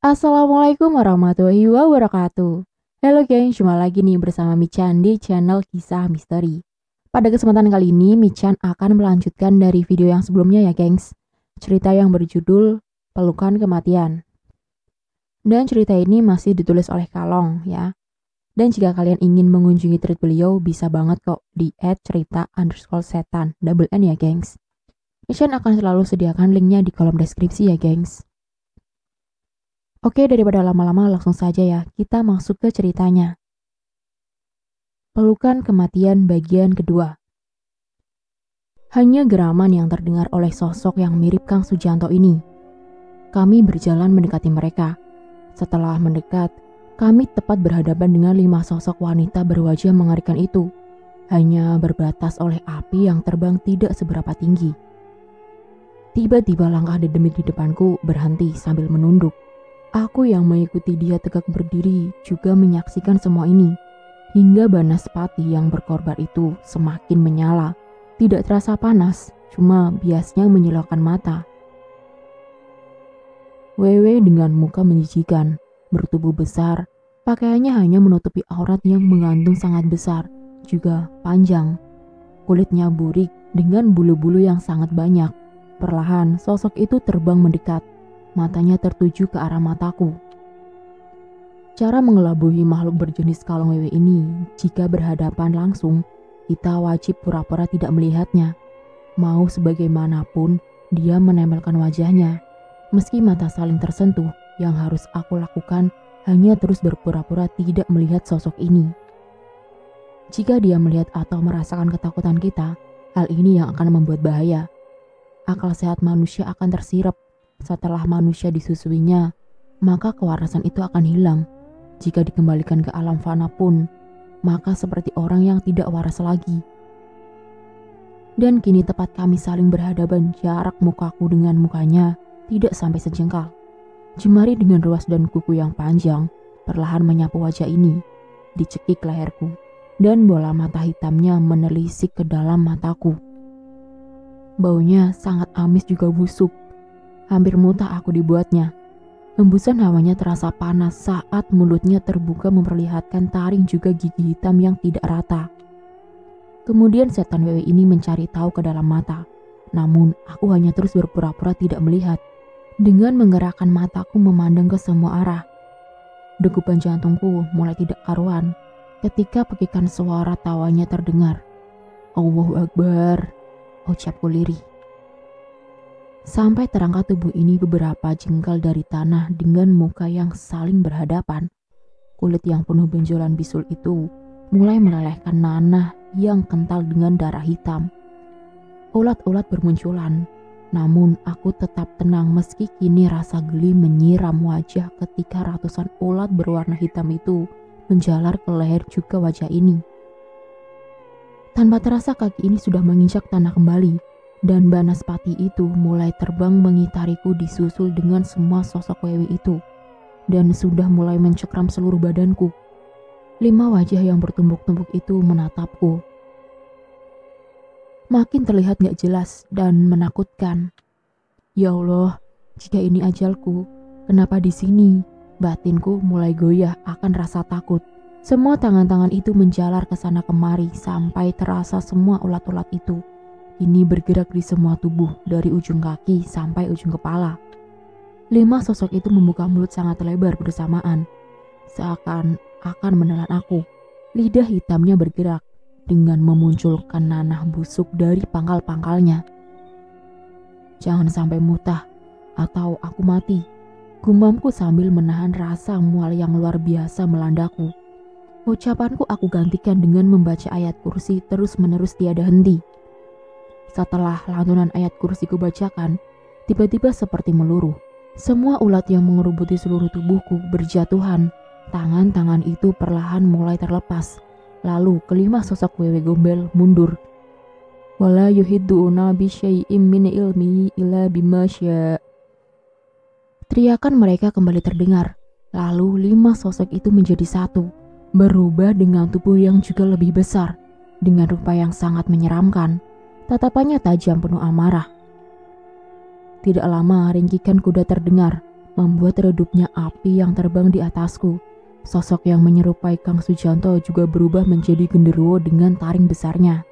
Assalamualaikum warahmatullahi wabarakatuh. Halo geng, jumpa lagi nih bersama Michan di channel Kisah Misteri. Pada kesempatan kali ini, Michan akan melanjutkan dari video yang sebelumnya ya gengs. Cerita yang berjudul Pelukan Kematian. Dan cerita ini masih ditulis oleh Kalong ya. Dan jika kalian ingin mengunjungi thread beliau, bisa banget kok di @cerita_setan, double N ya gengs. Michan akan selalu sediakan linknya di kolom deskripsi ya gengs. Oke, daripada lama-lama langsung saja ya, kita masuk ke ceritanya. Pelukan Kematian bagian kedua. Hanya geraman yang terdengar oleh sosok yang mirip Kang Sujanto ini. Kami berjalan mendekati mereka. Setelah mendekat, kami tepat berhadapan dengan 5 sosok wanita berwajah mengerikan itu. Hanya berbatas oleh api yang terbang tidak seberapa tinggi. Tiba-tiba langkah dedemit di depanku berhenti sambil menunduk. Aku yang mengikuti dia tegak berdiri juga menyaksikan semua ini. Hingga Banaspati yang berkorban itu semakin menyala. Tidak terasa panas, cuma biasnya menyilaukan mata. Wewe dengan muka menjijikan, bertubuh besar, pakaiannya hanya menutupi aurat yang mengandung sangat besar, juga panjang. Kulitnya burik dengan bulu-bulu yang sangat banyak. Perlahan sosok itu terbang mendekat. Matanya tertuju ke arah mataku. Cara mengelabui makhluk berjenis kalong wewe ini, jika berhadapan langsung, kita wajib pura-pura tidak melihatnya. Mau sebagaimanapun, dia menempelkan wajahnya. Meski mata saling tersentuh, yang harus aku lakukan hanya terus berpura-pura tidak melihat sosok ini. Jika dia melihat atau merasakan ketakutan kita, hal ini yang akan membuat bahaya. Akal sehat manusia akan tersirap. Setelah manusia disusuinya, maka kewarasan itu akan hilang. Jika dikembalikan ke alam fana pun, maka seperti orang yang tidak waras lagi. Dan kini tepat kami saling berhadapan, jarak mukaku dengan mukanya tidak sampai sejengkal. Jemari dengan ruas dan kuku yang panjang perlahan menyapu wajah ini, dicekik leherku, dan bola mata hitamnya menelisik ke dalam mataku. Baunya sangat amis juga busuk. Hampir muntah aku dibuatnya. Hembusan hawanya terasa panas saat mulutnya terbuka memperlihatkan taring juga gigi hitam yang tidak rata. Kemudian setan wewe ini mencari tahu ke dalam mata. Namun aku hanya terus berpura-pura tidak melihat. Dengan menggerakkan mataku memandang ke semua arah. Degupan jantungku mulai tidak karuan ketika pekikan suara tawanya terdengar. Allahu Akbar, ucapku lirih. Sampai terangkat tubuh ini beberapa jengkal dari tanah dengan muka yang saling berhadapan. Kulit yang penuh benjolan bisul itu mulai melelehkan nanah yang kental dengan darah hitam. Ulat-ulat bermunculan, namun aku tetap tenang meski kini rasa geli menyiram wajah ketika ratusan ulat berwarna hitam itu menjalar ke leher juga wajah ini. Tanpa terasa kaki ini sudah menginjak tanah kembali. Dan Banaspati itu mulai terbang mengitariku disusul dengan semua sosok wewe itu. Dan sudah mulai mencekram seluruh badanku. 5 wajah yang bertumpuk-tumpuk itu menatapku. Makin terlihat gak jelas dan menakutkan. Ya Allah, jika ini ajalku, kenapa di sini? Batinku mulai goyah akan rasa takut. Semua tangan-tangan itu menjalar ke sana kemari sampai terasa semua ulat-ulat itu. Ini bergerak di semua tubuh dari ujung kaki sampai ujung kepala. 5 sosok itu membuka mulut sangat lebar bersamaan, seakan akan menelan aku. Lidah hitamnya bergerak dengan memunculkan nanah busuk dari pangkal-pangkalnya. Jangan sampai mutah atau aku mati, gumamku sambil menahan rasa mual yang luar biasa melandaku. Ucapanku aku gantikan dengan membaca ayat kursi terus-menerus tiada henti. Setelah lantunan ayat kursi kubacakan, tiba-tiba seperti meluruh. Semua ulat yang mengerubuti seluruh tubuhku berjatuhan. Tangan-tangan itu perlahan mulai terlepas. Lalu kelima sosok wewe gombel mundur. Wala yuhidduuna bi syai'im min ilmi illa bima syaa. Teriakan mereka kembali terdengar. Lalu 5 sosok itu menjadi satu, berubah dengan tubuh yang juga lebih besar, dengan rupa yang sangat menyeramkan. Tatapannya tajam penuh amarah. Tidak lama ringkikan kuda terdengar. membuat redupnya api yang terbang di atasku. Sosok yang menyerupai Kang Sujanto juga berubah menjadi genderuwo dengan taring besarnya.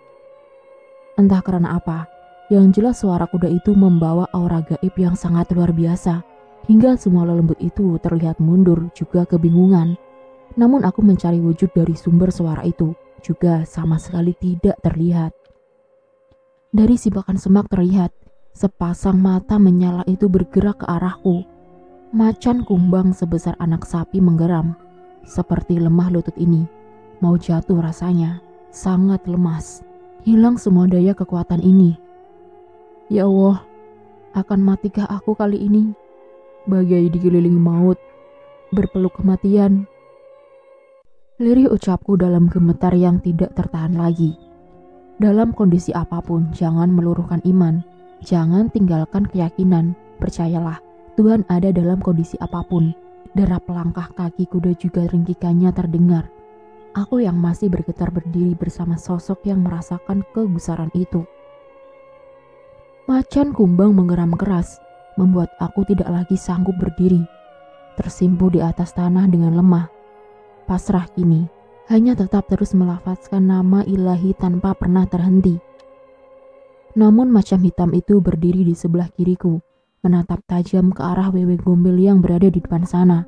Entah karena apa, yang jelas suara kuda itu membawa aura gaib yang sangat luar biasa, hingga semua lelembut itu terlihat mundur juga kebingungan. Namun aku mencari wujud dari sumber suara itu, juga sama sekali tidak terlihat. Dari sibakan semak terlihat, sepasang mata menyala itu bergerak ke arahku. Macan kumbang sebesar anak sapi menggeram, seperti lemah lutut ini. Mau jatuh rasanya, sangat lemas. Hilang semua daya kekuatan ini. Ya Allah, akan matikah aku kali ini? Bagai dikelilingi maut, berpeluk kematian. Lirih ucapku dalam gemetar yang tidak tertahan lagi. Dalam kondisi apapun, jangan meluruhkan iman. Jangan tinggalkan keyakinan. Percayalah, Tuhan ada dalam kondisi apapun. Derap langkah kaki kuda juga ringkikannya terdengar. Aku yang masih bergetar berdiri bersama sosok yang merasakan kegusaran itu. Macan kumbang menggeram keras, membuat aku tidak lagi sanggup berdiri. Tersimpu di atas tanah dengan lemah. Pasrah kini, hanya tetap terus melafazkan nama ilahi tanpa pernah terhenti. Namun macan hitam itu berdiri di sebelah kiriku, menatap tajam ke arah wewe gombel yang berada di depan sana.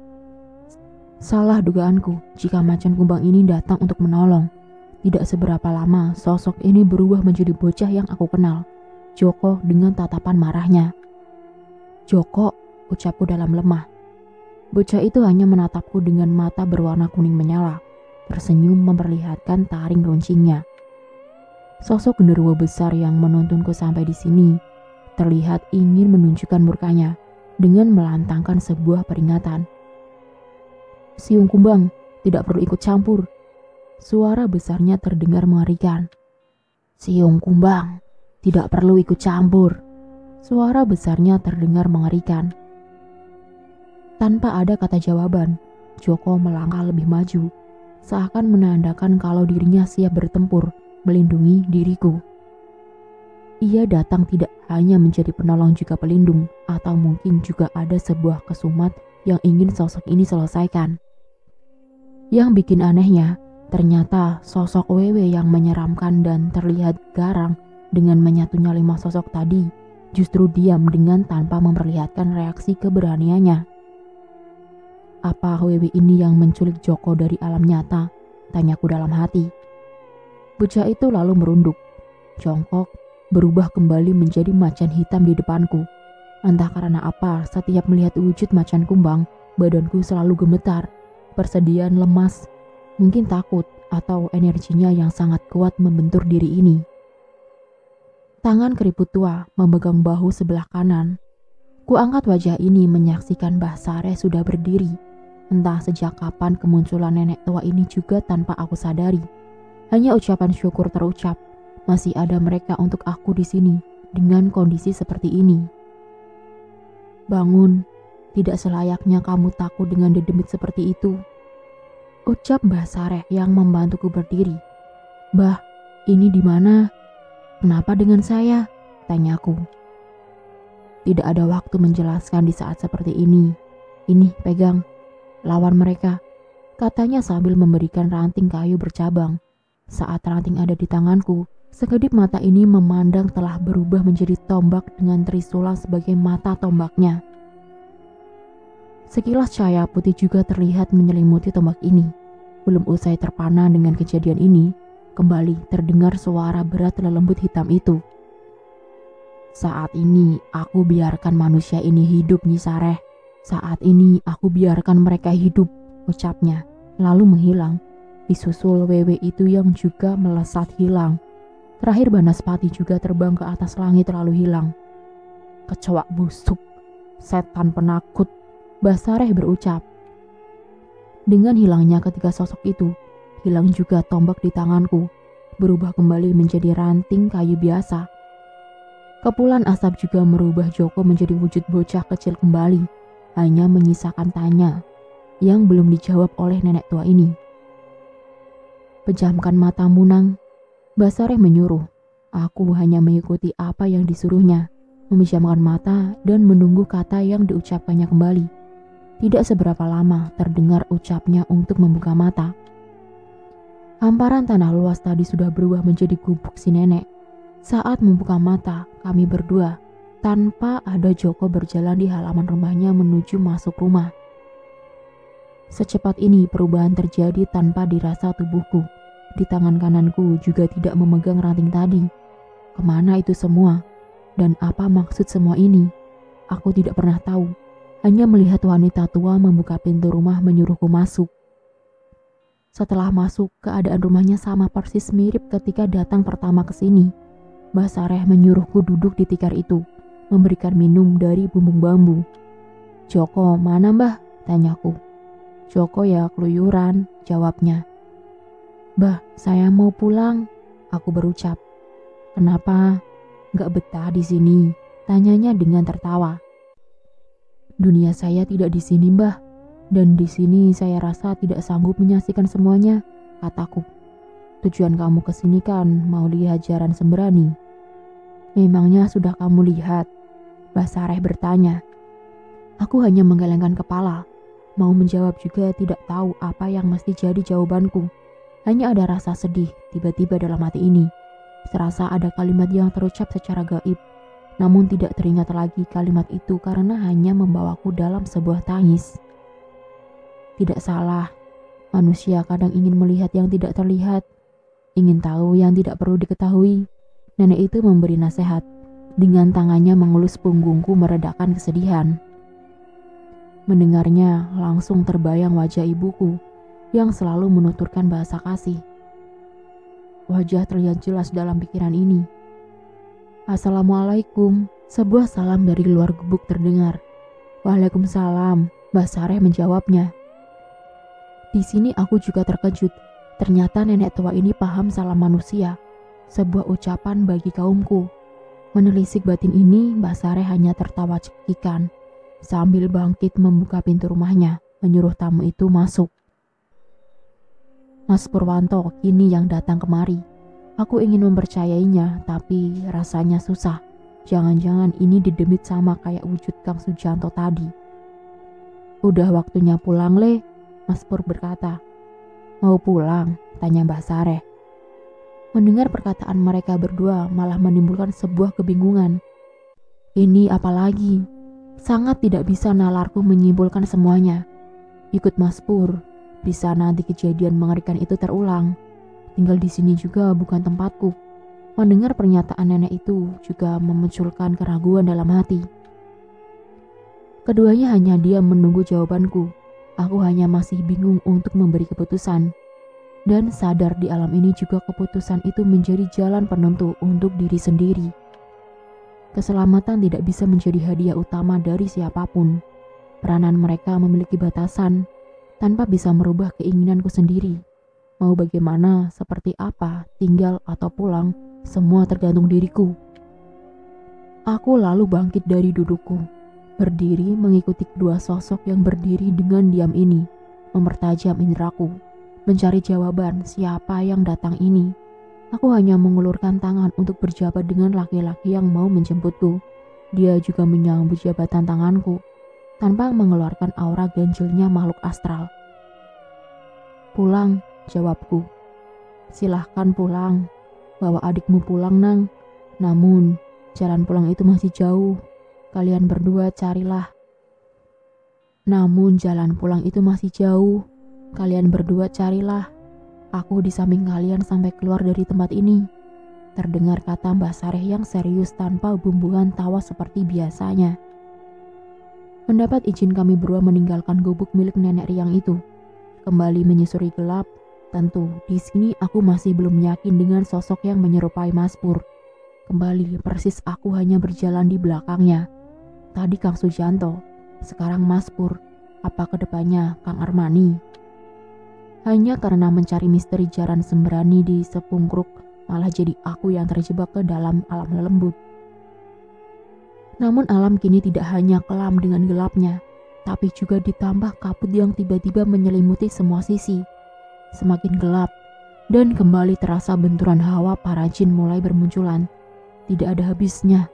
Salah dugaanku jika macan kumbang ini datang untuk menolong. Tidak seberapa lama sosok ini berubah menjadi bocah yang aku kenal, Joko, dengan tatapan marahnya. Joko, ucapku dalam lemah. Bocah itu hanya menatapku dengan mata berwarna kuning menyala, tersenyum memperlihatkan taring runcingnya. Sosok genderuwo besar yang menuntunku sampai di sini terlihat ingin menunjukkan murkanya dengan melantangkan sebuah peringatan. Siung kumbang, tidak perlu ikut campur. Suara besarnya terdengar mengerikan. Siung kumbang, tidak perlu ikut campur. Suara besarnya terdengar mengerikan. Tanpa ada kata jawaban, Joko melangkah lebih maju, seakan menandakan kalau dirinya siap bertempur, melindungi diriku. Ia datang tidak hanya menjadi penolong juga pelindung, atau mungkin juga ada sebuah kesumat yang ingin sosok ini selesaikan. Yang bikin anehnya, ternyata sosok Wewe yang menyeramkan dan terlihat garang dengan menyatunya 5 sosok tadi justru diam dengan tanpa memperlihatkan reaksi keberaniannya. Apa Wewe ini yang menculik Joko dari alam nyata? Tanyaku dalam hati. Bocah itu lalu merunduk, jongkok, berubah kembali menjadi macan hitam di depanku. Entah karena apa, setiap melihat wujud macan kumbang, badanku selalu gemetar, persediaan lemas, mungkin takut atau energinya yang sangat kuat membentur diri ini. Tangan keriput tua memegang bahu sebelah kanan. Kuangkat wajah ini menyaksikan Mbah Sareh sudah berdiri. Entah sejak kapan kemunculan nenek tua ini juga tanpa aku sadari. Hanya ucapan syukur terucap, masih ada mereka untuk aku di sini dengan kondisi seperti ini. Bangun, tidak selayaknya kamu takut dengan dedemit seperti itu, ucap Mbah Sareh yang membantuku berdiri. Mbah, ini di mana? Kenapa dengan saya? Tanyaku. Tidak ada waktu menjelaskan di saat seperti ini. Ini, pegang. Lawan mereka, katanya sambil memberikan ranting kayu bercabang. Saat ranting ada di tanganku, sekedip mata ini memandang telah berubah menjadi tombak dengan trisula sebagai mata tombaknya. Sekilas cahaya putih juga terlihat menyelimuti tombak ini. Belum usai terpana dengan kejadian ini, kembali terdengar suara berat lelembut hitam itu. Saat ini aku biarkan manusia ini hidup, Nyi Sareh. Saat ini aku biarkan mereka hidup, ucapnya, lalu menghilang. Disusul Wewe itu yang juga melesat hilang. Terakhir Banaspati juga terbang ke atas langit lalu hilang. Kecoa busuk, setan penakut, Mbah Sareh berucap. Dengan hilangnya ketiga sosok itu, hilang juga tombak di tanganku, berubah kembali menjadi ranting kayu biasa. Kepulan asap juga merubah Joko menjadi wujud bocah kecil kembali, hanya menyisakan tanya yang belum dijawab oleh nenek tua ini. Pejamkan matamu, Nang, Mbah Sareh menyuruh. Aku hanya mengikuti apa yang disuruhnya, memejamkan mata dan menunggu kata yang diucapkannya kembali. Tidak seberapa lama terdengar ucapnya untuk membuka mata. Hamparan tanah luas tadi sudah berubah menjadi gubuk si nenek. Saat membuka mata, kami berdua, tanpa ada Joko berjalan di halaman rumahnya menuju masuk rumah. Secepat ini perubahan terjadi tanpa dirasa tubuhku. Di tangan kananku juga tidak memegang ranting tadi. Kemana itu semua? Dan apa maksud semua ini? Aku tidak pernah tahu. Hanya melihat wanita tua membuka pintu rumah menyuruhku masuk. Setelah masuk, keadaan rumahnya sama persis mirip ketika datang pertama ke sini. Mbah Sareh menyuruhku duduk di tikar itu, memberikan minum dari bumbung bambu. "Joko, mana Mbah?" tanyaku. "Joko ya keluyuran," jawabnya. "Mbah, saya mau pulang," aku berucap. "Kenapa? Nggak betah di sini?" tanyanya dengan tertawa. "Dunia saya tidak di sini, Mbah. Dan di sini saya rasa tidak sanggup menyaksikan semuanya," kataku. "Tujuan kamu ke sini kan mau lihat Jaran Sembrani." "Memangnya sudah kamu lihat?" Mbah Sareh bertanya. Aku hanya menggelengkan kepala. Mau menjawab juga tidak tahu apa yang mesti jadi jawabanku. Hanya ada rasa sedih tiba-tiba dalam hati ini. Serasa ada kalimat yang terucap secara gaib. Namun tidak teringat lagi kalimat itu karena hanya membawaku dalam sebuah tangis. Tidak salah, manusia kadang ingin melihat yang tidak terlihat, ingin tahu yang tidak perlu diketahui. Nenek itu memberi nasihat. Dengan tangannya mengelus punggungku meredakan kesedihan. Mendengarnya langsung terbayang wajah ibuku yang selalu menuturkan bahasa kasih. Wajah terlihat jelas dalam pikiran ini. "Assalamualaikum," sebuah salam dari luar gubuk terdengar. "Waalaikumsalam," Mbah Sareh menjawabnya. Di sini aku juga terkejut. Ternyata nenek tua ini paham salam manusia, sebuah ucapan bagi kaumku. Menelisik batin ini, Mbah Sareh hanya tertawa cekikan sambil bangkit membuka pintu rumahnya, menyuruh tamu itu masuk. Mas Purwanto kini yang datang kemari. Aku ingin mempercayainya, tapi rasanya susah. Jangan-jangan ini didemit sama kayak wujud Kang Sujanto tadi. "Udah waktunya pulang, Le," Mas Pur berkata. "Mau pulang?" tanya Mbah Sareh. Mendengar perkataan mereka berdua malah menimbulkan sebuah kebingungan. Ini apalagi? Sangat tidak bisa nalarku menyimpulkan semuanya. Ikut Mas Pur, bisa nanti kejadian mengerikan itu terulang. Tinggal di sini juga bukan tempatku. Mendengar pernyataan nenek itu juga memunculkan keraguan dalam hati. Keduanya hanya diam menunggu jawabanku. Aku hanya masih bingung untuk memberi keputusan. Dan sadar di alam ini juga keputusan itu menjadi jalan penentu untuk diri sendiri. Keselamatan tidak bisa menjadi hadiah utama dari siapapun. Peranan mereka memiliki batasan, tanpa bisa merubah keinginanku sendiri. Mau bagaimana, seperti apa, tinggal atau pulang, semua tergantung diriku. Aku lalu bangkit dari dudukku, berdiri mengikuti kedua sosok yang berdiri dengan diam ini, mempertajam indraku, mencari jawaban siapa yang datang ini. Aku hanya mengulurkan tangan untuk berjabat dengan laki-laki yang mau menjemputku. Dia juga menyambut jabatan tanganku, tanpa mengeluarkan aura ganjilnya makhluk astral. "Pulang," jawabku. "Silahkan pulang. Bawa adikmu pulang, Nang. Namun, jalan pulang itu masih jauh. Kalian berdua carilah." "Namun jalan pulang itu masih jauh. Kalian berdua carilah. Aku di samping kalian sampai keluar dari tempat ini," terdengar kata Mbah Sareh yang serius tanpa bumbuhan tawa seperti biasanya. Mendapat izin kami berdua meninggalkan gubuk milik nenek riang itu. Kembali menyusuri gelap. Tentu di sini aku masih belum yakin dengan sosok yang menyerupai Mas Pur. Kembali persis aku hanya berjalan di belakangnya. Tadi Kang Sujanto, sekarang Mas Pur. Apa kedepannya Kang Armani? Hanya karena mencari misteri Jaran Sembrani di Sepungkruk, malah jadi aku yang terjebak ke dalam alam lembut. Namun alam kini tidak hanya kelam dengan gelapnya, tapi juga ditambah kabut yang tiba-tiba menyelimuti semua sisi. Semakin gelap, dan kembali terasa benturan hawa para jin mulai bermunculan. Tidak ada habisnya.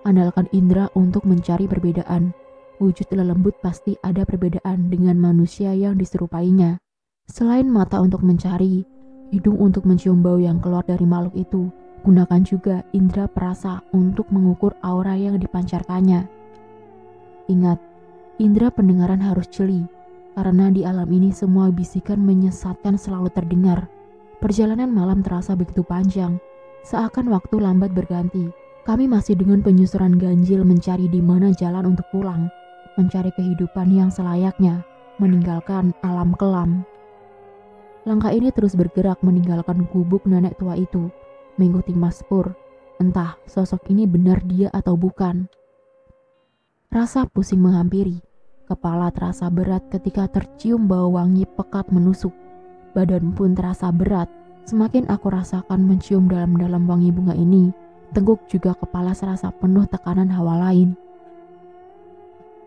Andalkan indera untuk mencari perbedaan, Wujud lelembut pasti ada perbedaan dengan manusia yang diserupainya. Selain mata untuk mencari, hidung untuk mencium bau yang keluar dari makhluk itu, gunakan juga indera perasa untuk mengukur aura yang dipancarkannya. Ingat, indera pendengaran harus jeli, karena di alam ini semua bisikan menyesatkan selalu terdengar. Perjalanan malam terasa begitu panjang, seakan waktu lambat berganti. Kami masih dengan penyusuran ganjil mencari di mana jalan untuk pulang, mencari kehidupan yang selayaknya, meninggalkan alam kelam. Langkah ini terus bergerak meninggalkan gubuk nenek tua itu, mengikuti Mas Pur. Entah sosok ini benar dia atau bukan. Rasa pusing menghampiri. Kepala terasa berat ketika tercium bau wangi pekat menusuk. Badan pun terasa berat. Semakin aku rasakan mencium dalam-dalam wangi bunga ini, tengkuk juga kepala serasa penuh tekanan hawa lain.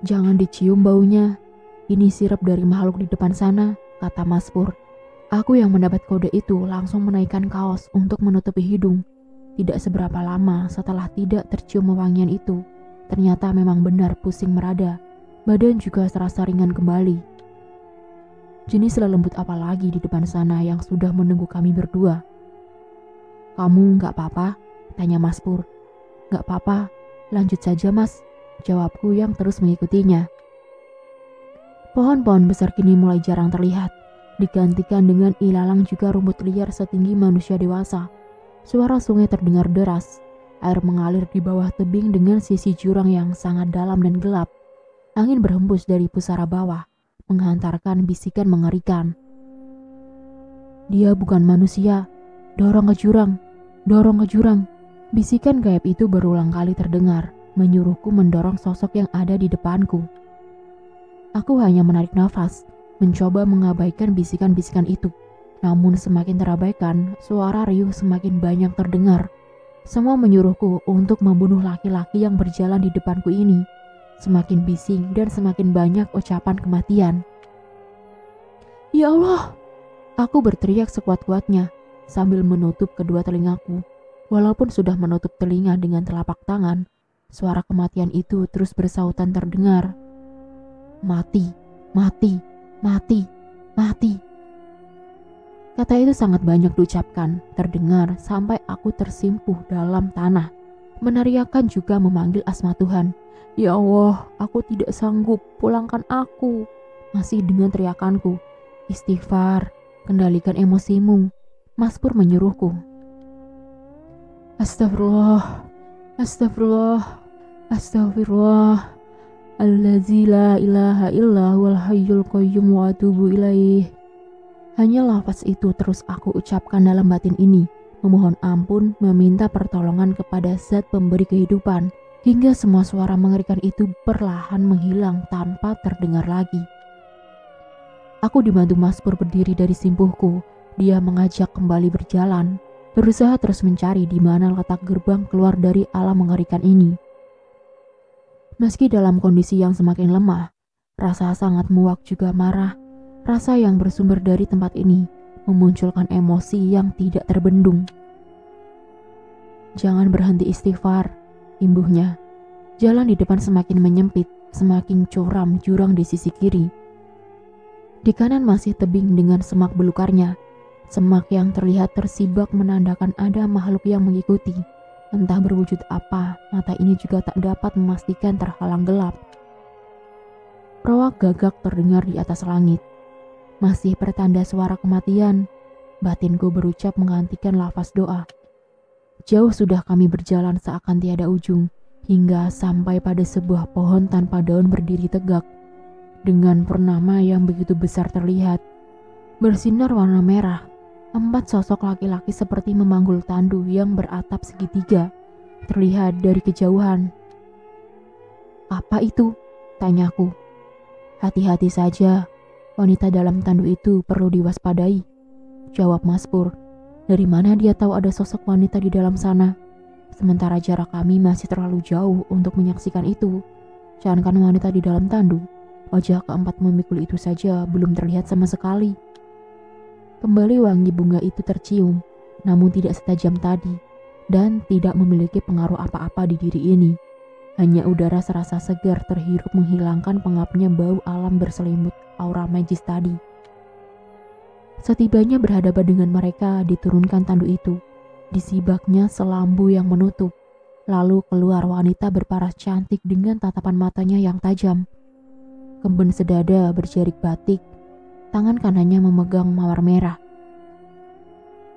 Jangan dicium baunya. Ini sirup dari makhluk di depan sana, kata Mas Pur. Aku yang mendapat kode itu langsung menaikkan kaos untuk menutupi hidung. Tidak seberapa lama setelah tidak tercium wewangian itu, ternyata memang benar pusing merada. Badan juga terasa ringan kembali. Jenis lelembut apa lagi di depan sana yang sudah menunggu kami berdua? Kamu gak apa-apa? Tanya Mas Pur. Gak apa-apa, lanjut saja Mas, jawabku yang terus mengikutinya. Pohon-pohon besar kini mulai jarang terlihat, digantikan dengan ilalang juga rumput liar setinggi manusia dewasa. Suara sungai terdengar deras, air mengalir di bawah tebing dengan sisi jurang yang sangat dalam dan gelap. Angin berhembus dari pusara bawah, menghantarkan bisikan mengerikan. Dia bukan manusia, dorong ke jurang, dorong ke jurang. Bisikan gaib itu berulang kali terdengar, menyuruhku mendorong sosok yang ada di depanku. Aku hanya menarik nafas, mencoba mengabaikan bisikan-bisikan itu. Namun semakin terabaikan, suara riuh semakin banyak terdengar. Semua menyuruhku untuk membunuh laki-laki yang berjalan di depanku ini. Semakin bising dan semakin banyak ucapan kematian. Ya Allah! Aku berteriak sekuat-kuatnya sambil menutup kedua telingaku. Walaupun sudah menutup telinga dengan telapak tangan, suara kematian itu terus bersautan terdengar. Mati, mati, mati, mati. Kata itu sangat banyak diucapkan, terdengar sampai aku tersimpuh dalam tanah. Meneriakkan juga memanggil asma Tuhan. Ya Allah, aku tidak sanggup, pulangkan aku. Masih dengan teriakanku. Istighfar, kendalikan emosimu. Mas Pur menyuruhku. Astagfirullah, astagfirullah, astagfirullah. Allazi la ilaha illa huwal hayyul qayyum wa atubu ilaih. Hanya lafaz itu terus aku ucapkan dalam batin ini, memohon ampun, meminta pertolongan kepada Zat pemberi kehidupan, hingga semua suara mengerikan itu perlahan menghilang tanpa terdengar lagi. Aku dibantu Mas Pur berdiri dari simpuhku. Dia mengajak kembali berjalan, berusaha terus mencari di mana letak gerbang keluar dari alam mengerikan ini. Meski dalam kondisi yang semakin lemah, rasa sangat muak juga marah. Rasa yang bersumber dari tempat ini memunculkan emosi yang tidak terbendung. Jangan berhenti istighfar, imbuhnya. Jalan di depan semakin menyempit, semakin curam jurang di sisi kiri. Di kanan masih tebing dengan semak belukarnya. Semak yang terlihat tersibak menandakan ada makhluk yang mengikuti. Entah berwujud apa, mata ini juga tak dapat memastikan terhalang gelap. Roak gagak terdengar di atas langit. Masih pertanda suara kematian, batinku berucap menggantikan lafaz doa. Jauh sudah kami berjalan seakan tiada ujung, hingga sampai pada sebuah pohon tanpa daun berdiri tegak. Dengan purnama yang begitu besar terlihat, bersinar warna merah. 4 sosok laki-laki seperti memanggul tandu yang beratap segitiga, terlihat dari kejauhan. Apa itu? Tanyaku. Hati-hati saja, wanita dalam tandu itu perlu diwaspadai, jawab Mas Pur. Dari mana dia tahu ada sosok wanita di dalam sana? Sementara jarak kami masih terlalu jauh untuk menyaksikan itu. Jangankan wanita di dalam tandu, wajah keempat memikul itu saja belum terlihat sama sekali. Kembali wangi bunga itu tercium, namun tidak setajam tadi, dan tidak memiliki pengaruh apa-apa di diri ini. Hanya udara serasa segar terhirup menghilangkan pengapnya bau alam berselimut aura magis tadi. Setibanya berhadapan dengan mereka, diturunkan tanduk itu. Disibaknya selambu yang menutup. Lalu keluar wanita berparas cantik dengan tatapan matanya yang tajam. Kemben sedada berjarik batik. Tangan kanannya memegang mawar merah.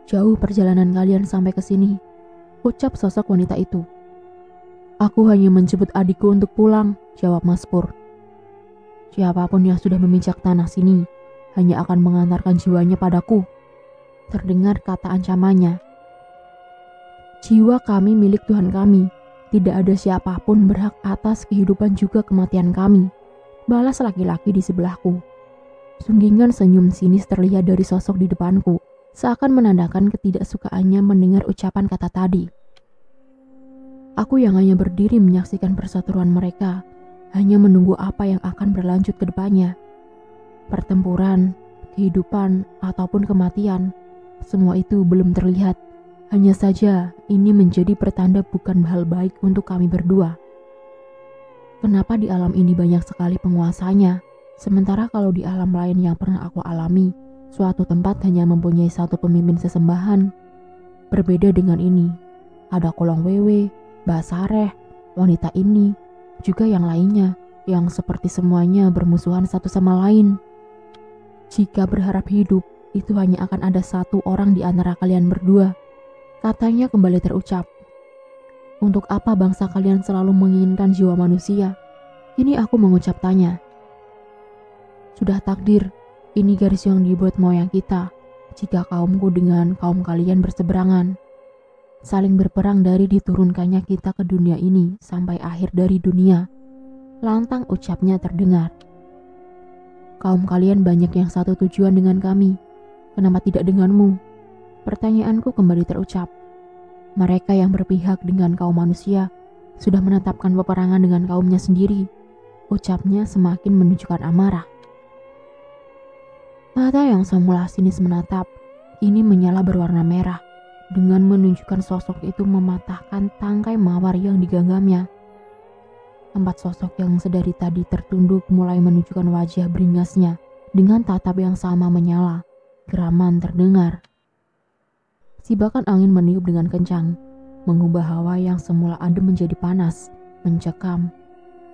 "Jauh perjalanan kalian sampai ke sini," ucap sosok wanita itu. "Aku hanya menjemput adikku untuk pulang," jawab Mas Pur. "Siapapun yang sudah memijak tanah sini hanya akan mengantarkan jiwanya padaku," terdengar kata ancamannya. "Jiwa kami milik Tuhan kami. Tidak ada siapapun berhak atas kehidupan juga kematian kami," balas laki-laki di sebelahku. Sunggingan senyum sinis terlihat dari sosok di depanku, seakan menandakan ketidaksukaannya mendengar ucapan kata tadi. Aku yang hanya berdiri menyaksikan perseteruan mereka, hanya menunggu apa yang akan berlanjut ke depannya. Pertempuran, kehidupan, ataupun kematian, semua itu belum terlihat. Hanya saja ini menjadi pertanda bukan hal baik untuk kami berdua. Kenapa di alam ini banyak sekali penguasanya, sementara kalau di alam lain yang pernah aku alami, suatu tempat hanya mempunyai satu pemimpin sesembahan. Berbeda dengan ini, ada Kolong Wewe, Basareh, wanita ini, juga yang lainnya, yang seperti semuanya bermusuhan satu sama lain. Jika berharap hidup, itu hanya akan ada satu orang di antara kalian berdua, katanya kembali terucap. Untuk apa bangsa kalian selalu menginginkan jiwa manusia? Kini aku mengucap tanya. Sudah takdir, ini garis yang dibuat moyang kita, jika kaumku dengan kaum kalian berseberangan. Saling berperang dari diturunkannya kita ke dunia ini sampai akhir dari dunia. Lantang ucapnya terdengar. Kaum kalian banyak yang satu tujuan dengan kami. Kenapa tidak denganmu? Pertanyaanku kembali terucap. Mereka yang berpihak dengan kaum manusia sudah menetapkan peperangan dengan kaumnya sendiri. Ucapnya semakin menunjukkan amarah. Mata yang semula sinis menatap, kini menyala berwarna merah. Dengan menunjukkan sosok itu mematahkan tangkai mawar yang digenggamnya. Empat sosok yang sedari tadi tertunduk mulai menunjukkan wajah beringasnya dengan tatap yang sama menyala. Geraman terdengar. Sibakan angin meniup dengan kencang, mengubah hawa yang semula adem menjadi panas, mencekam.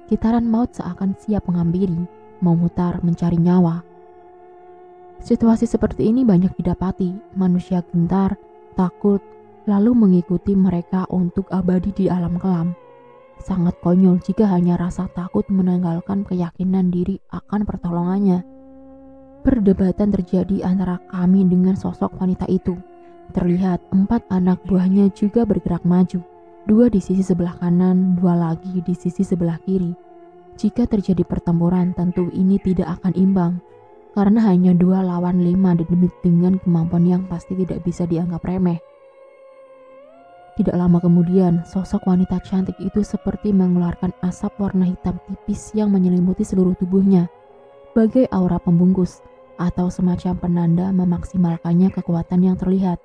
Gitaran maut seakan siap menghampiri, memutar mencari nyawa. Situasi seperti ini banyak didapati, manusia gentar, takut, lalu mengikuti mereka untuk abadi di alam kelam. Sangat konyol jika hanya rasa takut menanggalkan keyakinan diri akan pertolongannya. Perdebatan terjadi antara kami dengan sosok wanita itu. Terlihat 4 anak buahnya juga bergerak maju. 2 di sisi sebelah kanan, 2 lagi di sisi sebelah kiri. Jika terjadi pertempuran, tentu ini tidak akan imbang. Karena hanya 2 lawan 5 dengan kemampuan yang pasti tidak bisa dianggap remeh. Tidak lama kemudian, sosok wanita cantik itu seperti mengeluarkan asap warna hitam tipis yang menyelimuti seluruh tubuhnya. Bagai aura pembungkus atau semacam penanda memaksimalkannya kekuatan yang terlihat.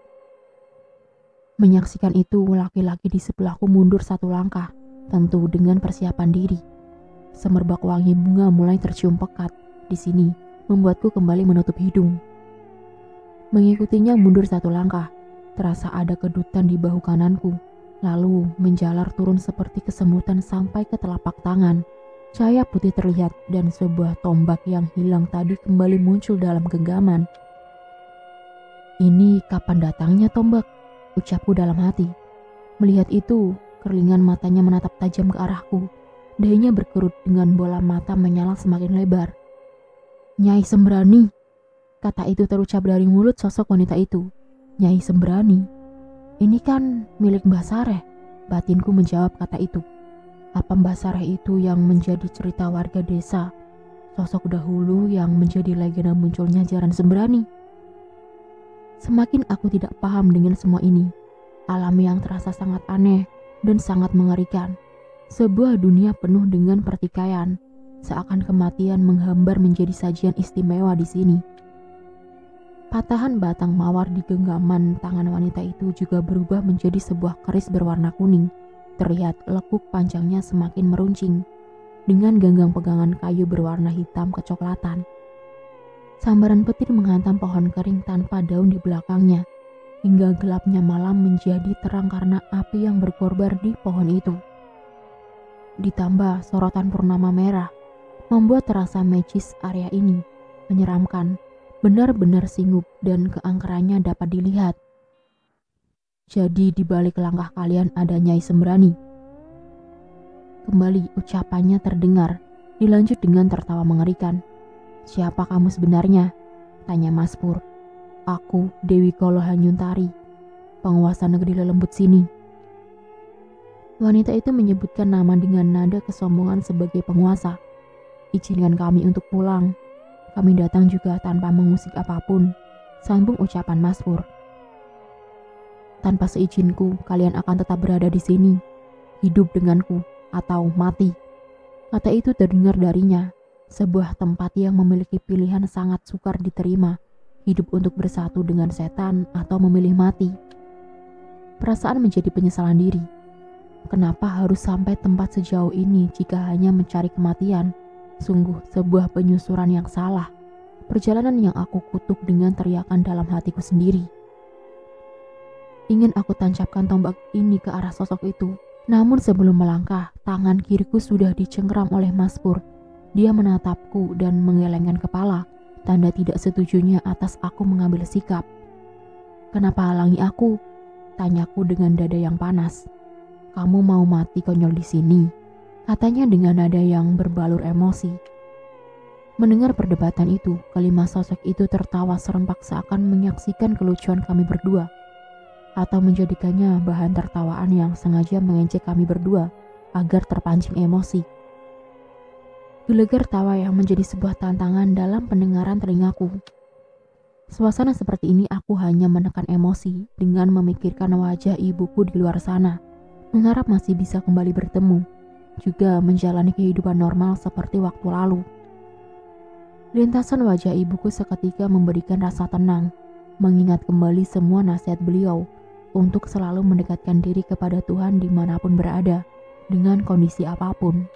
Menyaksikan itu, laki-laki di sebelahku mundur 1 langkah, tentu dengan persiapan diri. Semerbak wangi bunga mulai tercium pekat. Di sini, membuatku kembali menutup hidung. Mengikutinya mundur 1 langkah, terasa ada kedutan di bahu kananku, lalu menjalar turun seperti kesemutan sampai ke telapak tangan. Cahaya putih terlihat dan sebuah tombak yang hilang tadi kembali muncul dalam genggaman. Ini kapan datangnya tombak? Ucapku dalam hati. Melihat itu, kerlingan matanya menatap tajam ke arahku. Dahinya berkerut dengan bola mata menyala semakin lebar. Nyai Sembrani, kata itu terucap dari mulut sosok wanita itu. Nyai Sembrani, ini kan milik Mbah Sareh. Batinku menjawab kata itu. Apa Mbah Sareh itu yang menjadi cerita warga desa? Sosok dahulu yang menjadi legenda munculnya Jaran Sembrani. Semakin aku tidak paham dengan semua ini. Alam yang terasa sangat aneh dan sangat mengerikan. Sebuah dunia penuh dengan pertikaian. Seakan kematian menghambar menjadi sajian istimewa di sini. Patahan batang mawar di genggaman tangan wanita itu juga berubah menjadi sebuah keris berwarna kuning. Terlihat lekuk panjangnya semakin meruncing, dengan ganggang pegangan kayu berwarna hitam kecoklatan. Sambaran petir menghantam pohon kering tanpa daun di belakangnya, hingga gelapnya malam menjadi terang karena api yang berkorbar di pohon itu. Ditambah sorotan purnama merah, membuat terasa magis area ini menyeramkan, benar-benar singgup dan keangkerannya dapat dilihat. Jadi di balik langkah kalian ada Nyai Sembrani. Kembali ucapannya terdengar, dilanjut dengan tertawa mengerikan. Siapa kamu sebenarnya? Tanya Mas Pur. Aku Dewi Kolo Hanyuntari, penguasa negeri lelembut sini. Wanita itu menyebutkan nama dengan nada kesombongan sebagai penguasa. Izinkan kami untuk pulang. Kami datang juga tanpa mengusik apapun, sambung ucapan Mas Pur. Tanpa seizinku, kalian akan tetap berada di sini, hidup denganku atau mati. Kata itu terdengar darinya, sebuah tempat yang memiliki pilihan sangat sukar diterima, hidup untuk bersatu dengan setan atau memilih mati. Perasaan menjadi penyesalan diri. Kenapa harus sampai tempat sejauh ini jika hanya mencari kematian? Sungguh sebuah penyusuran yang salah. Perjalanan yang aku kutuk dengan teriakan dalam hatiku sendiri. Ingin aku tancapkan tombak ini ke arah sosok itu. Namun sebelum melangkah, tangan kiriku sudah dicengkeram oleh Mas Pur. Dia menatapku dan menggelengkan kepala, tanda tidak setujunya atas aku mengambil sikap. Kenapa halangi aku? Tanyaku dengan dada yang panas. Kamu mau mati konyol di sini? Katanya dengan nada yang berbalur emosi. Mendengar perdebatan itu, kelima sosok itu tertawa serempak seakan menyaksikan kelucuan kami berdua, atau menjadikannya bahan tertawaan yang sengaja mengejek kami berdua agar terpancing emosi. Gelegar tawa yang menjadi sebuah tantangan dalam pendengaran telingaku. Suasana seperti ini aku hanya menekan emosi dengan memikirkan wajah ibuku di luar sana, mengharap masih bisa kembali bertemu, juga menjalani kehidupan normal seperti waktu lalu. Lintasan wajah ibuku seketika memberikan rasa tenang, mengingat kembali semua nasihat beliau untuk selalu mendekatkan diri kepada Tuhan dimanapun berada, dengan kondisi apapun.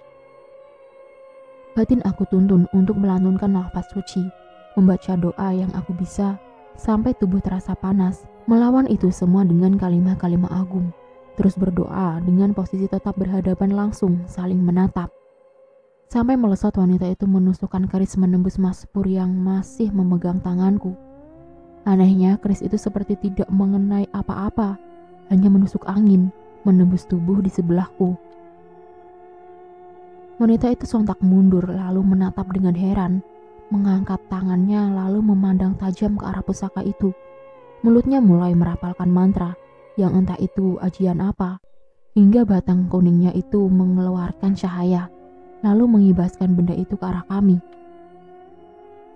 Batin aku tuntun untuk melantunkan nafas suci, membaca doa yang aku bisa, sampai tubuh terasa panas, melawan itu semua dengan kalimat-kalimat agung, terus berdoa dengan posisi tetap berhadapan langsung, saling menatap. Sampai melesat wanita itu menusukkan keris menembus Mas Pur yang masih memegang tanganku. Anehnya, keris itu seperti tidak mengenai apa-apa, hanya menusuk angin, menembus tubuh di sebelahku. Wanita itu sontak mundur lalu menatap dengan heran, mengangkat tangannya lalu memandang tajam ke arah pusaka itu. Mulutnya mulai merapalkan mantra, yang entah itu ajian apa, hingga batang kuningnya itu mengeluarkan cahaya, lalu mengibaskan benda itu ke arah kami.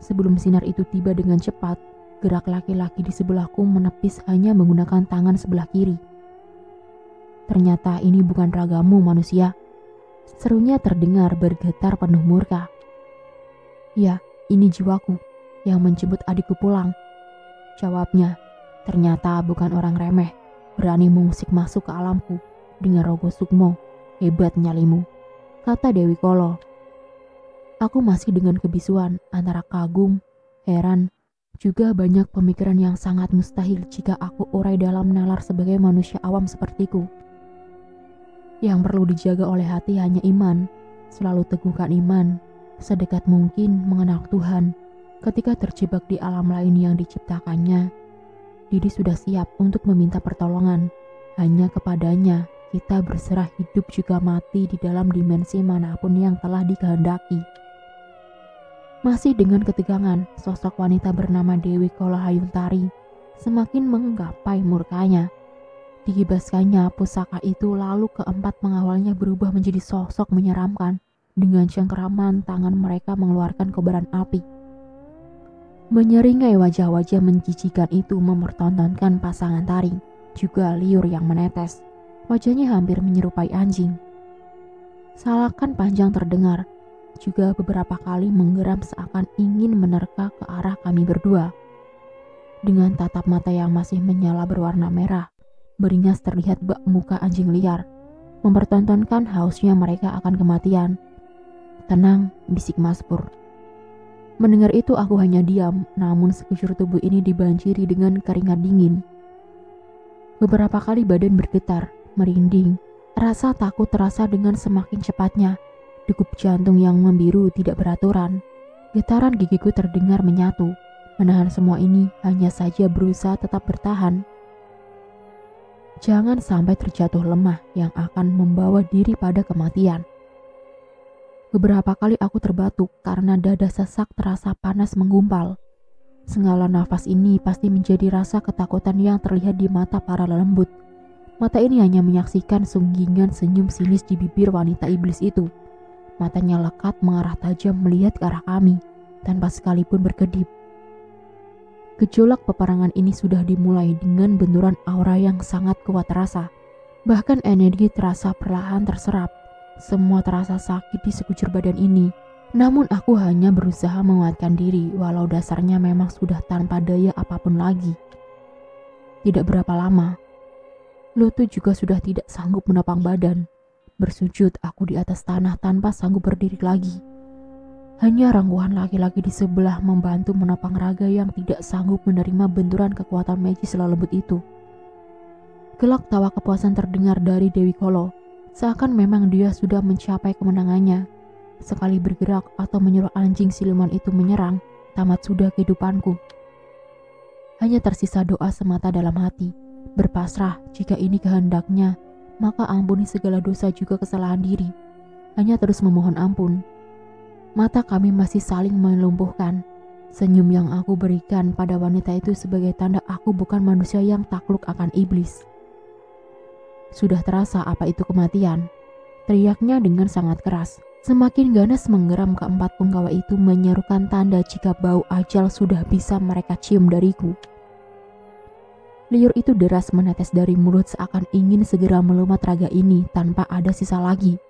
Sebelum sinar itu tiba dengan cepat, gerak laki-laki di sebelahku menepis hanya menggunakan tangan sebelah kiri. Ternyata ini bukan ragamu manusia. Serunya terdengar bergetar penuh murka. Ya, ini jiwaku yang menjemput adikku pulang. Jawabnya, ternyata bukan orang remeh, berani mengusik masuk ke alamku dengan rogo sukmo, hebat nyalimu, kata Dewi Kolo. Aku masih dengan kebisuan antara kagum, heran, juga banyak pemikiran yang sangat mustahil jika aku urai dalam nalar sebagai manusia awam sepertiku. Yang perlu dijaga oleh hati hanya iman, selalu teguhkan iman, sedekat mungkin mengenal Tuhan. Ketika terjebak di alam lain yang diciptakannya, diri sudah siap untuk meminta pertolongan. Hanya kepadanya kita berserah hidup juga mati di dalam dimensi manapun yang telah dikehendaki. Masih dengan ketegangan, sosok wanita bernama Dewi Kolo Hanyuntari semakin menggapai murkanya. Dikibaskannya pusaka itu lalu keempat pengawalnya berubah menjadi sosok menyeramkan. Dengan cengkeraman tangan mereka mengeluarkan kobaran api. Menyeringai wajah-wajah menjijikan itu mempertontonkan pasangan taring, juga liur yang menetes. Wajahnya hampir menyerupai anjing. Salakan panjang terdengar, juga beberapa kali menggeram seakan ingin menerka ke arah kami berdua. Dengan tatap mata yang masih menyala berwarna merah, beringas terlihat bak muka anjing liar. mempertontonkan hausnya mereka akan kematian. Tenang, bisik Mas Pur. Mendengar itu aku hanya diam, namun sekujur tubuh ini dibanjiri dengan keringat dingin. Beberapa kali badan bergetar, merinding. Rasa takut terasa dengan semakin cepatnya. Degup jantung yang membiru tidak beraturan. Getaran gigiku terdengar menyatu. Menahan semua ini hanya saja berusaha tetap bertahan. Jangan sampai terjatuh lemah yang akan membawa diri pada kematian. Beberapa kali aku terbatuk karena dada sesak terasa panas menggumpal. Segala nafas ini pasti menjadi rasa ketakutan yang terlihat di mata para lelembut. Mata ini hanya menyaksikan sunggingan senyum sinis di bibir wanita iblis itu. Matanya lekat mengarah tajam melihat ke arah kami, tanpa sekalipun berkedip. Gejolak peperangan ini sudah dimulai dengan benturan aura yang sangat kuat terasa. Bahkan energi terasa perlahan terserap. Semua terasa sakit di sekujur badan ini. Namun aku hanya berusaha menguatkan diri walau dasarnya memang sudah tanpa daya apapun lagi. Tidak berapa lama, lutut juga sudah tidak sanggup menopang badan. Bersujud aku di atas tanah tanpa sanggup berdiri lagi. Hanya rangkuhan laki-laki di sebelah membantu menopang raga yang tidak sanggup menerima benturan kekuatan magis lelembut itu. Gelak tawa kepuasan terdengar dari Dewi Kolo, seakan memang dia sudah mencapai kemenangannya. Sekali bergerak atau menyuruh anjing siluman itu menyerang, tamat sudah kehidupanku. Hanya tersisa doa semata dalam hati, berpasrah jika ini kehendaknya, maka ampuni segala dosa juga kesalahan diri. Hanya terus memohon ampun. Mata kami masih saling melumpuhkan. Senyum yang aku berikan pada wanita itu sebagai tanda aku bukan manusia yang takluk akan iblis. Sudah terasa apa itu kematian? Teriaknya dengan sangat keras. Semakin ganas menggeram keempat penggawa itu menyerukan tanda jika bau ajal sudah bisa mereka cium dariku. Liur itu deras menetes dari mulut seakan ingin segera melumat raga ini tanpa ada sisa lagi.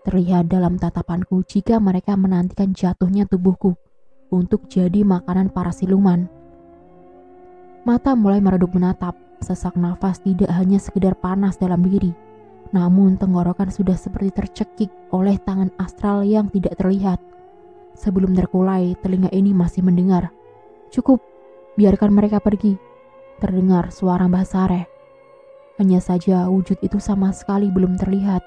Terlihat dalam tatapanku jika mereka menantikan jatuhnya tubuhku untuk jadi makanan para siluman. Mata mulai meredup menatap, sesak nafas tidak hanya sekedar panas dalam diri, namun tenggorokan sudah seperti tercekik oleh tangan astral yang tidak terlihat. Sebelum terkulai, telinga ini masih mendengar. Cukup, biarkan mereka pergi. Terdengar suara Mbah Sareh. Hanya saja wujud itu sama sekali belum terlihat.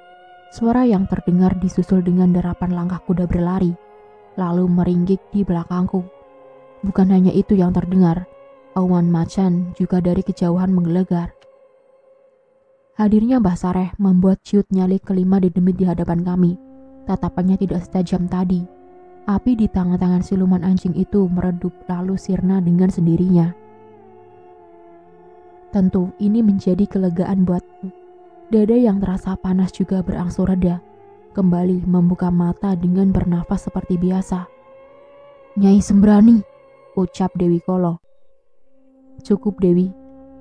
Suara yang terdengar disusul dengan derapan langkah kuda berlari, lalu meringgik di belakangku. Bukan hanya itu yang terdengar, awan macan juga dari kejauhan menggelegar. Hadirnya Mbah Sareh membuat ciut nyali kelima didemit di hadapan kami. Tatapannya tidak setajam tadi. Api di tangan-tangan siluman anjing itu meredup lalu sirna dengan sendirinya. Tentu ini menjadi kelegaan buatku. Dada yang terasa panas juga berangsur reda. Kembali membuka mata dengan bernafas seperti biasa. Nyai Sembrani, ucap Dewi Kolo. Cukup Dewi,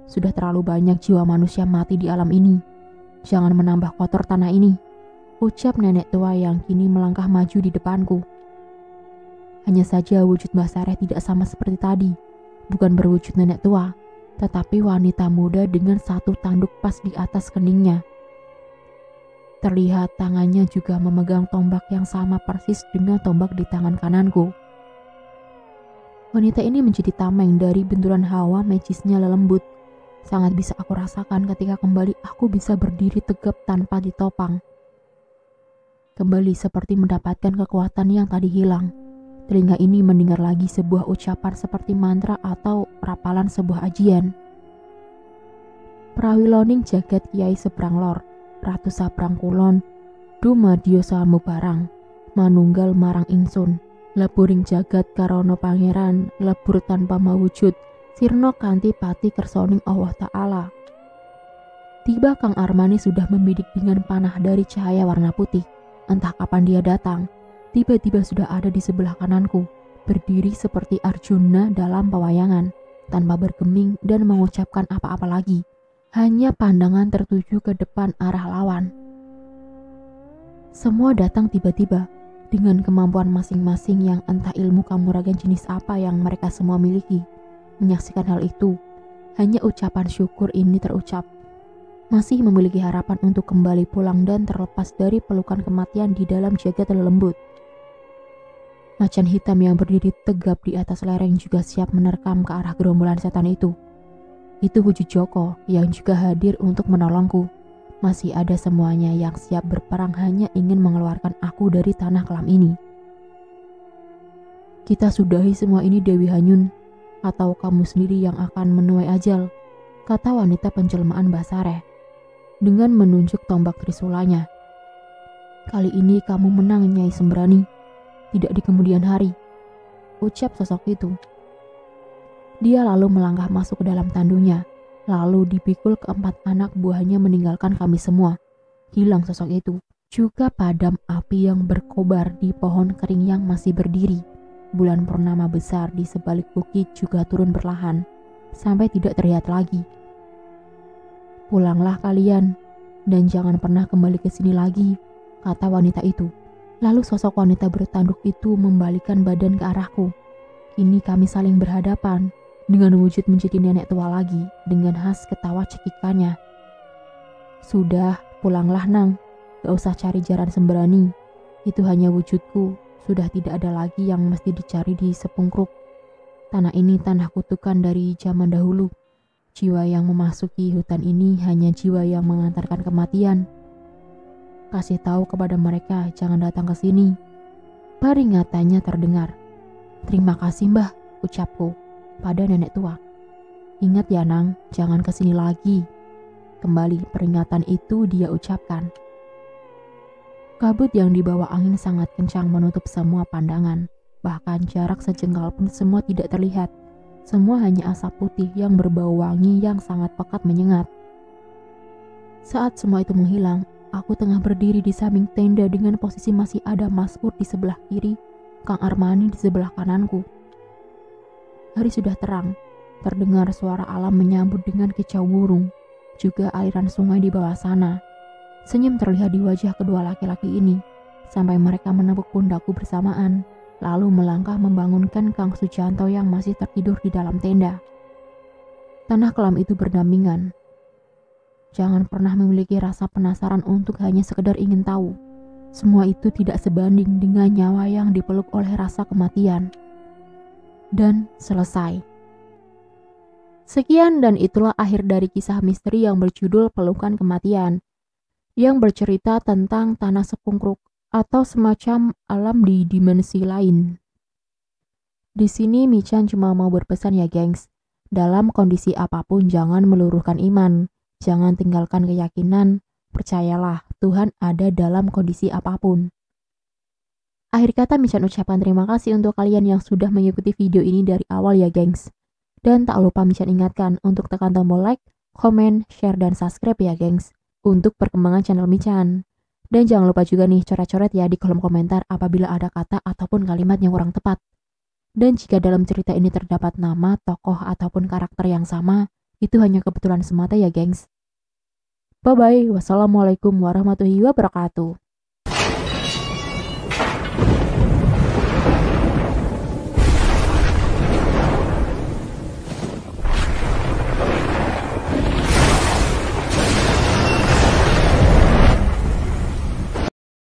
sudah terlalu banyak jiwa manusia mati di alam ini. Jangan menambah kotor tanah ini, ucap nenek tua yang kini melangkah maju di depanku. Hanya saja wujud Mbah Sareh tidak sama seperti tadi. Bukan berwujud nenek tua, tetapi wanita muda dengan satu tanduk pas di atas keningnya. Terlihat tangannya juga memegang tombak yang sama persis dengan tombak di tangan kananku. Wanita ini menjadi tameng dari benturan hawa magisnya lelembut. Sangat bisa aku rasakan ketika kembali aku bisa berdiri tegap tanpa ditopang. Kembali seperti mendapatkan kekuatan yang tadi hilang. Telinga ini mendengar lagi sebuah ucapan seperti mantra atau rapalan sebuah ajian. Prawiloning jagat Kiai Sebrang Lor, Ratu Sabrang Kulon, Dumadya samu barang, manunggal marang ingsun, leburing jagat karono pangeran, lebur tanpa mawujud, sirno kanthi pati kersoning Allah Ta'ala. Tiba Kang Armani sudah membidik dengan panah dari cahaya warna putih. Entah kapan dia datang. Tiba-tiba sudah ada di sebelah kananku, berdiri seperti Arjuna dalam pewayangan, tanpa bergeming dan mengucapkan apa-apa lagi. Hanya pandangan tertuju ke depan arah lawan. Semua datang tiba-tiba, dengan kemampuan masing-masing yang entah ilmu kanuragan jenis apa yang mereka semua miliki. Menyaksikan hal itu, hanya ucapan syukur ini terucap. Masih memiliki harapan untuk kembali pulang dan terlepas dari pelukan kematian di dalam jagat lembut. Macan hitam yang berdiri tegap di atas lereng juga siap menerkam ke arah gerombolan setan itu. Itu wujud Joko yang juga hadir untuk menolongku. Masih ada semuanya yang siap berperang hanya ingin mengeluarkan aku dari tanah kelam ini. Kita sudahi semua ini Dewi Hanyun, atau kamu sendiri yang akan menuai ajal, kata wanita penjelmaan Basareh dengan menunjuk tombak trisulanya. Kali ini kamu menang Nyai Sembrani. Tidak di kemudian hari, ucap sosok itu. Dia lalu melangkah masuk ke dalam tandunya, lalu dipikul keempat anak buahnya meninggalkan kami semua. Hilang sosok itu, juga padam api yang berkobar di pohon kering yang masih berdiri. Bulan purnama besar di sebalik bukit juga turun perlahan, sampai tidak terlihat lagi. Pulanglah kalian, dan jangan pernah kembali ke sini lagi, kata wanita itu. Lalu sosok wanita bertanduk itu membalikan badan ke arahku. Kini kami saling berhadapan dengan wujud menjadi nenek tua lagi dengan khas ketawa cekikannya. Sudah, pulanglah Nang. Gak usah cari jaran Sembrani. Itu hanya wujudku. Sudah tidak ada lagi yang mesti dicari di Sepungkruk. Tanah ini tanah kutukan dari zaman dahulu. Jiwa yang memasuki hutan ini hanya jiwa yang mengantarkan kematian. Kasih tahu kepada mereka jangan datang ke sini. Peringatannya terdengar. Terima kasih Mbah, ucapku pada nenek tua. Ingat ya Nang, jangan ke sini lagi. Kembali peringatan itu dia ucapkan. Kabut yang dibawa angin sangat kencang menutup semua pandangan. Bahkan jarak sejengkal pun semua tidak terlihat. Semua hanya asap putih yang berbau wangi yang sangat pekat menyengat. Saat semua itu menghilang, aku tengah berdiri di samping tenda dengan posisi masih ada Mas Pur di sebelah kiri, Kang Armani di sebelah kananku. Hari sudah terang, terdengar suara alam menyambut dengan kicau burung, juga aliran sungai di bawah sana. Senyum terlihat di wajah kedua laki-laki ini, sampai mereka menepuk pundakku bersamaan, lalu melangkah membangunkan Kang Sujanto yang masih tertidur di dalam tenda. Tanah kelam itu berdampingan. Jangan pernah memiliki rasa penasaran untuk hanya sekedar ingin tahu. Semua itu tidak sebanding dengan nyawa yang dipeluk oleh rasa kematian. Dan selesai. Sekian dan itulah akhir dari kisah misteri yang berjudul Pelukan Kematian, yang bercerita tentang tanah Sepungkruk atau semacam alam di dimensi lain. Di sini Michan cuma mau berpesan ya gengs, dalam kondisi apapun jangan meluruhkan iman. Jangan tinggalkan keyakinan, percayalah Tuhan ada dalam kondisi apapun. Akhir kata Michan ucapkan terima kasih untuk kalian yang sudah mengikuti video ini dari awal ya gengs. Dan tak lupa Michan ingatkan untuk tekan tombol like, komen, share, dan subscribe ya gengs untuk perkembangan channel Michan. Dan jangan lupa juga nih coret-coret ya di kolom komentar apabila ada kata ataupun kalimat yang kurang tepat. Dan jika dalam cerita ini terdapat nama, tokoh, ataupun karakter yang sama, itu hanya kebetulan semata ya gengs. Bye-bye. Wassalamualaikum warahmatullahi wabarakatuh.